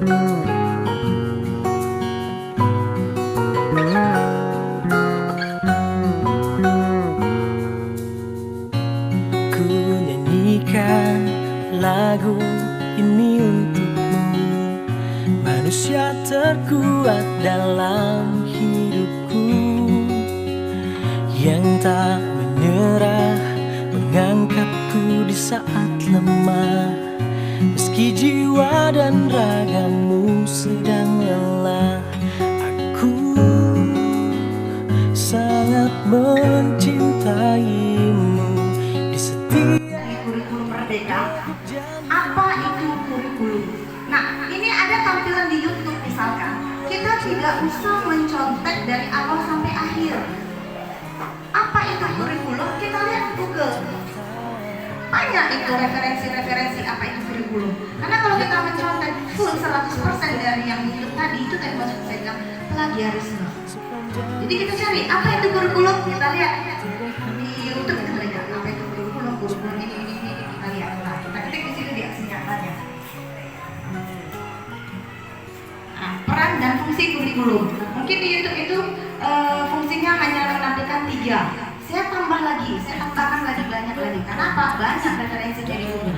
Ku nyanyikan lagu ini untukmu, manusia terkuat dalam hidupku, yang tak menyerah, mengangkatku di saat lemah, meski jiwa dan ragamu sedang lelah. Aku sangat mencintaimu di setiap kurikulum Merdeka. Apa itu kurikulum? Nah, ini ada tampilan di YouTube misalkan. Kita tidak usah mencontek dari awal sampai akhir. Apa itu kurikulum? Kita lihat di Google. Banyak itu referensi-referensi apa itu kurikulum. Karena kalau kita mencontek full 100% dari yang YouTube tadi, itu tadi masuk saja plagiarisme. Jadi kita cari apa itu kurikulum, kita lihat di YouTube, kita lihat apa itu kurikulum ini kita lihat. Nah, kita ketik di sini di aksi nyatanya. Nah, peran dan fungsi kurikulum. Mungkin di YouTube itu fungsinya hanya menampilkan 3. Saya tambah lagi, saya tambahkan lagi banyak lagi. Kenapa? Banyak referensi dari Google.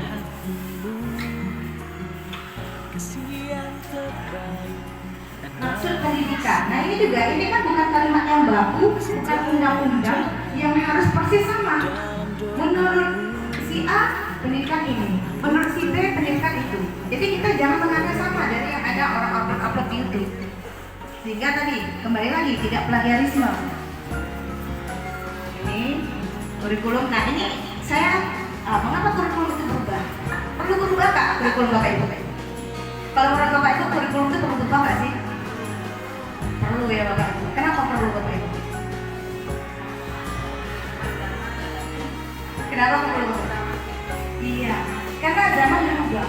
Maksud pendidikan. Nah ini juga, ini kan bukan kalimat yang baku, bukan undang-undang yang harus persis sama. Menurut si A, pendidikan ini. Menurut si B, pendidikan itu. Jadi kita jangan menganggap sama dari yang ada orang upload di YouTube. Sehingga tadi, kembali lagi, tidak plagiarisme. Ini kurikulum. Nah ini saya, mengapa kurikulum itu berubah? Perlu berubah kak kurikulum Bapak Ibu? Kalau menurut Bapak Ibu, kurikulum itu perlu berubah nggak sih? Perlu ya Bapak Ibu. Kenapa perlu Bapak Ibu? Kenapa perlu? Iya, karena zaman berubah.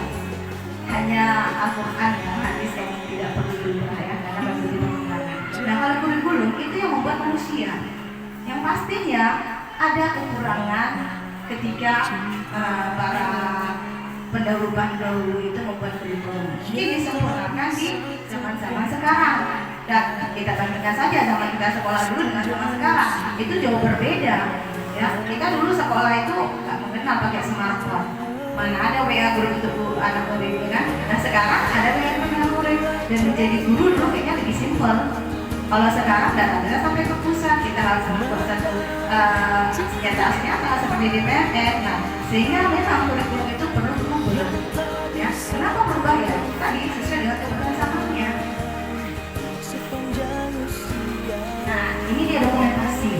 Hanya Al-Quran yang hadis yang tidak perlu diubah ya, karena masih diperlukan. Nah kalau kurikulum itu yang membuat manusia. Yang pastinya ada kekurangan ketika para pendahulu itu membuat kurikulum. Mungkin disempurnakan di zaman-zaman sekarang. Dan kita bandingkan saja zaman kita sekolah dulu dengan zaman sekarang, itu jauh berbeda. Ya, kita dulu sekolah itu nggak mengenal pakai smartphone. Mana ada WA guru untuk anak murid kan? Nah sekarang ada WA dengan murid, dan menjadi guru dulu kayaknya lebih simpel. Kalau sekarang data-data sampai ke pusat, kita harus membuat satu senjata seperti di PNS. Nah, sehingga memang kurikulum itu perlu berubah. Ya, kenapa berubah ya? Tadi sesuai dengan kebutuhan zamannya. Nah, ini dia dokumentasi.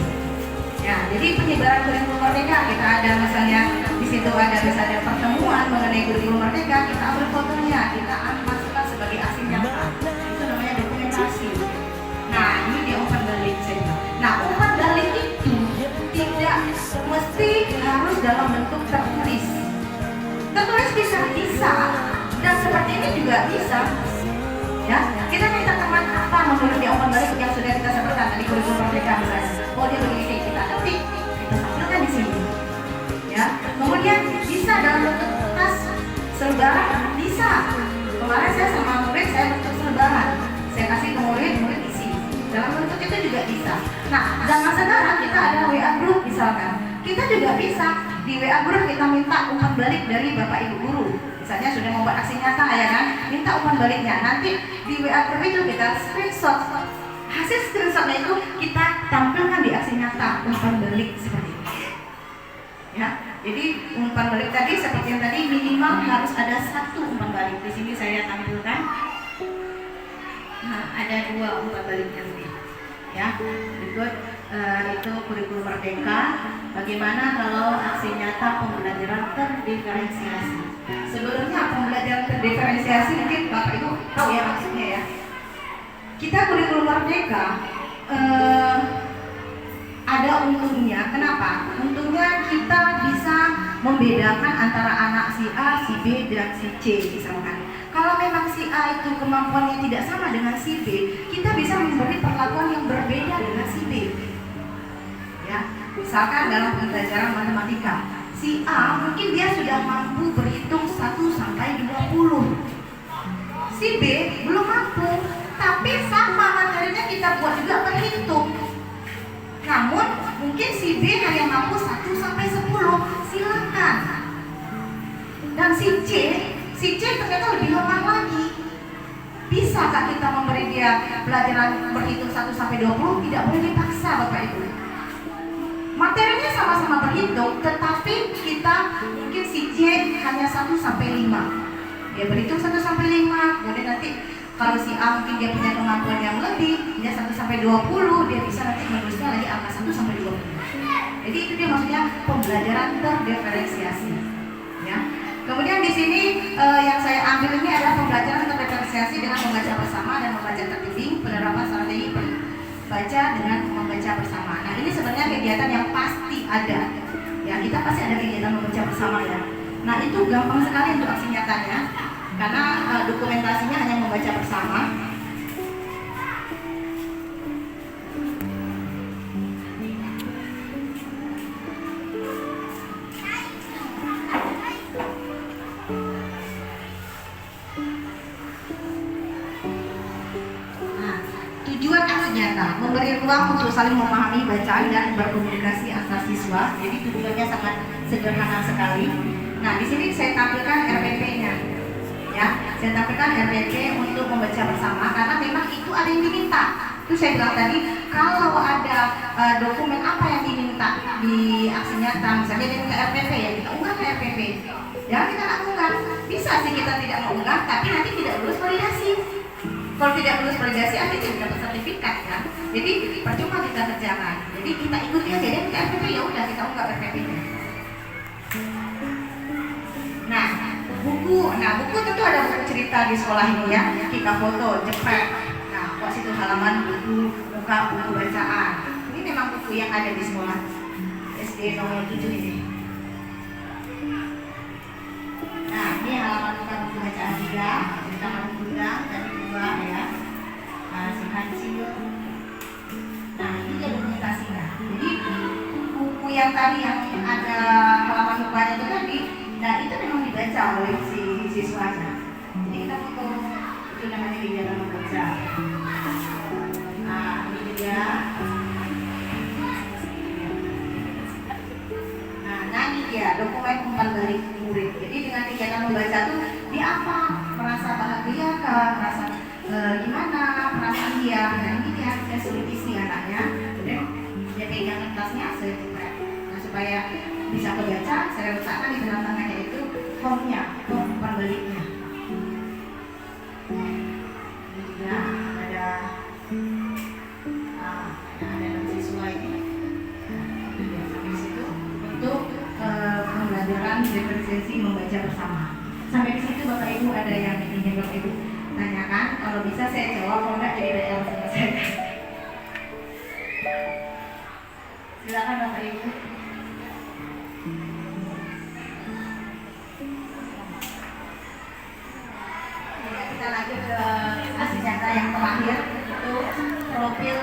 Ya, jadi penyebaran kurikulum Merdeka kita ada misalnya di situ ada misalnya pertemuan mengenai kurikulum Merdeka, kita ambil fotonya, kita masukkan sebagai aksi nyata. Itu namanya dokumentasi. Nah, ini dia umpan balik saya. Nah, umpan balik itu tidak mesti harus dalam bentuk tertulis. Tertulis bisa, dan seperti ini juga bisa. Ya, kita minta teman apa menurut dia umpan balik yang sudah kita sebutkan tadi kurikulum Merdeka misalnya. Oh dia begini, kita ketik, kita tampilkan di sini. Ya, kemudian bisa dalam bentuk kertas selebaran, bisa. Kemarin saya sama murid saya bentuk selebaran, saya kasih ke murid isi. Dalam bentuk itu juga bisa. Nah, zaman sekarang kita ada WA group misalkan, kita juga bisa di WA group kita minta umpan balik dari Bapak Ibu guru. Misalnya sudah membuat aksi nyata ya kan, minta umpan baliknya. Nanti di WA group itu kita screenshot. Hasil screenshotnya itu kita tampilkan di aksi nyata umpan balik seperti ini. Ya, jadi umpan balik tadi seperti yang tadi minimal harus ada 1 umpan balik. Di sini saya tampilkan. Nah, ada 2 umpan baliknya nih. Ya, berikut itu kurikulum Merdeka. Bagaimana kalau aksi nyata pembelajaran terdiferensiasi? Sebelumnya pembelajaran terdiferensiasi mungkin Bapak Ibu tahu ya maksudnya ya. Kita kurikulum Merdeka ada untungnya. Kenapa? Untungnya kita bisa membedakan antara anak si A, si B, dan si C misalkan. Kalau memang si A itu kemampuannya tidak sama dengan si B, kita bisa memberi perlakuan yang berbeda dengan si B. Ya, misalkan dalam pembelajaran matematika, si A mungkin dia sudah mampu berhitung 1 sampai 20. Si B Mungkin si B hanya mampu 1 sampai 10, silakan. Dan si C ternyata lebih lemah lagi. Bisakah kita memberi dia pelajaran berhitung 1 sampai 20? Tidak boleh dipaksa Bapak Ibu. Materinya sama-sama berhitung, tetapi kita mungkin si C hanya 1 sampai 5. Dia berhitung 1 sampai 5, kemudian nanti kalau si A mungkin dia punya kemampuan yang lebih, dia 1 sampai 20, dia bisa nanti menulisnya lagi angka 1 sampai 20. Jadi itu dia maksudnya pembelajaran terdiferensiasi. Ya. Kemudian di sini yang saya ambil ini adalah pembelajaran terdiferensiasi dengan membaca bersama dan membaca tertib, penerapan strategi baca dengan membaca bersama. Nah ini sebenarnya kegiatan yang pasti ada. Ya kita pasti ada kegiatan membaca bersama ya. Nah itu gampang sekali untuk aksi nyatanya, karena dokumentasinya hanya membaca bersama. Tujuan aksi nyata, memberi ruang untuk saling memahami bacaan dan berkomunikasi antar siswa. Jadi tujuannya sangat sederhana sekali. Nah, di sini saya tampilkan RPP-nya. Ya, saya tampilkan RPP untuk membaca bersama karena memang itu ada yang diminta. Itu saya bilang tadi, kalau ada dokumen apa yang diminta di aksi nyata, misalnya dia minta RPP ya, kita unggah ke RPP. Ya, kita nggak unggah. Bisa sih kita tidak mengunggah, tapi nanti tidak lulus validasi. Kalau tidak lulus validasi, artinya tidak dapat sertifikat kan. Jadi percuma kita kerjakan. Jadi kita ikuti aja dia minta RPP, ya udah kita unggah RPP-nya. Buku tentu ada buku cerita di sekolah ini ya, kita foto, jepret. Nah, kok situ halaman buku, muka buku bacaan. Ini memang buku yang ada di sekolah SD nomor 7 ini. Nah, ini halaman muka buku bacaan 3, cerita Harum Gudang tadi 2 ya. Nah, si Hancil. Nah, ini dia dokumentasinya. Jadi buku yang tadi yang ada halaman mukanya itu tadi, nah itu memang dibaca oleh si siswanya. Jadi kita foto, itu namanya kegiatan membaca. Nah ini dia. Nah ini dia dokumen umpan balik murid. Jadi dengan kegiatan membaca tuh dia apa? Merasa bahagia kah? Merasa gimana? Perasaan dia. Nah ini dia, saya suruh isi anaknya. Kemudian dia pegangan kertasnya, saya ciprat. Nah supaya bisa kebaca, saya letakkan di tengah-tengahnya itu formnya, form umpan baliknya. Ini juga ada siswa ini. Sampai situ untuk pembelajaran diferensiasi membaca bersama. Sampai di situ Bapak Ibu ada yang ingin Bapak Ibu tanyakan? Kalau bisa saya jawab, kalau enggak jadi PR selesai. Silakan Bapak Ibu. Kita lanjut ke aksi nyata yang terakhir, itu profil